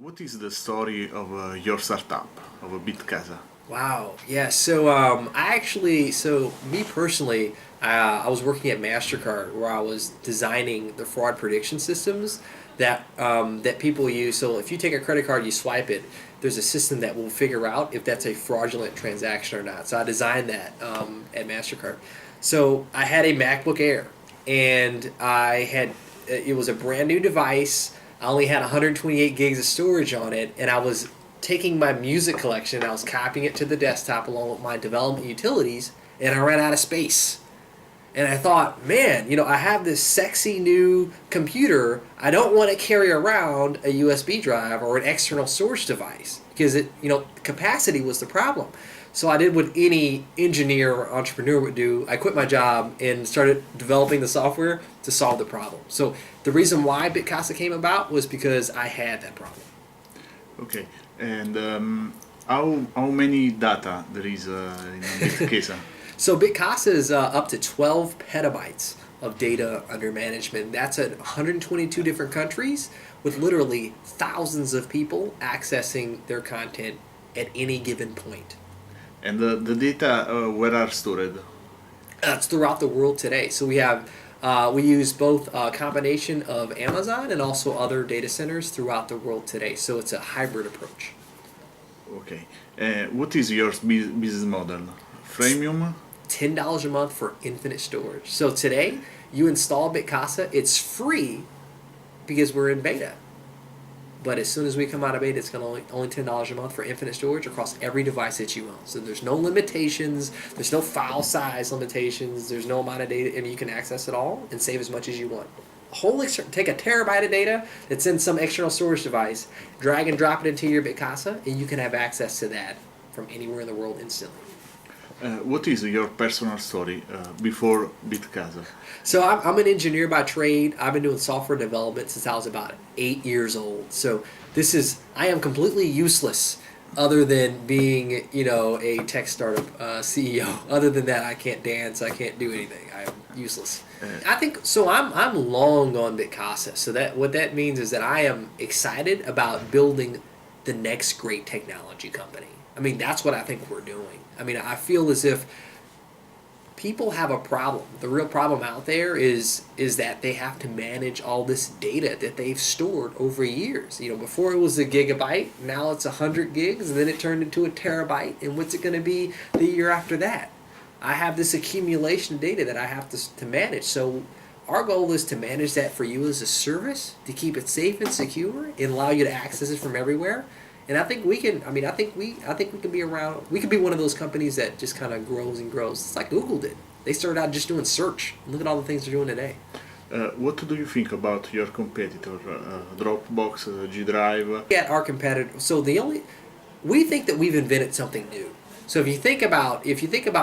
What is the story of your startup, of Bitcasa? Wow. Yeah. So me personally, I was working at MasterCard where I was designing the fraud prediction systems that people use. So if you take a credit card, you swipe it, there's a system that will figure out if that's a fraudulent transaction or not. So I designed that at MasterCard. So I had a MacBook Air, and it was a brand new device. I only had 128 gigs of storage on it, and I was taking my music collection and I was copying it to the desktop along with my development utilities, and I ran out of space. And I thought, man, I have this sexy new computer. I don't want to carry around a USB drive or an external storage device because capacity was the problem. So I did what any engineer or entrepreneur would do. I quit my job and started developing the software to solve the problem. So the reason why Bitcasa came about was because I had that problem. Okay, and how many data there is in Bitcasa? So Bitcasa is up to 12 petabytes of data under management. That's at 122 different countries with literally thousands of people accessing their content at any given point. And the data where are stored? It's throughout the world today. So we use both a combination of Amazon and also other data centers throughout the world today. So it's a hybrid approach. Okay. What is your business model? Freemium? $10 a month for infinite storage. So today, you install Bitcasa, it's free because we're in beta. But as soon as we come out of beta, it's going to only $10 a month for infinite storage across every device that you own. So there's no limitations, there's no file size limitations, there's no amount of data, and you can access it all and save as much as you want. Take a terabyte of data that's in some external storage device, drag and drop it into your Bitcasa, and you can have access to that from anywhere in the world instantly. What is your personal story before Bitcasa? So I'm an engineer by trade. I've been doing software development since I was about 8 years old. So I am completely useless other than being, a tech startup CEO. Other than that, I can't dance. I can't do anything. I'm useless. I think so. I'm long on Bitcasa. So what that means is that I am excited about building the next great technology company. I mean, that's what I think we're doing. I mean, I feel as if people have a problem. The real problem out there is that they have to manage all this data that they've stored over years. Before it was a gigabyte, now it's 100 gigs, and then it turned into a terabyte. And what's it going to be the year after that? I have this accumulation of data that I have to manage. So our goal is to manage that for you as a service, to keep it safe and secure, and allow you to access it from everywhere. And I think we can. I mean, I think we can be around. We could be one of those companies that just kind of grows and grows. It's like Google did. They started out just doing search. Look at all the things they're doing today. What do you think about your competitor, Dropbox, G Drive? At our competitor, we think that we've invented something new. So if you think about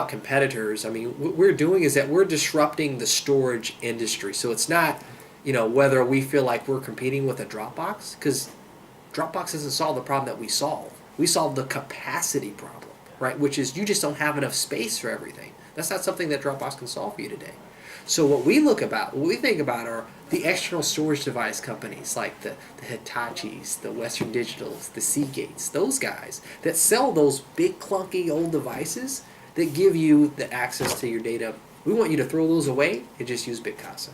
competitors, I mean, what we're doing is that we're disrupting the storage industry. So it's not, whether we feel like we're competing with a Dropbox, because Dropbox doesn't solve the problem that we solve. We solve the capacity problem, right? Which is you just don't have enough space for everything. That's not something that Dropbox can solve for you today. So what we think about are the external storage device companies like the Hitachis, the Western Digitals, the Seagates, those guys that sell those big clunky old devices that give you the access to your data. We want you to throw those away and just use Bitcasa.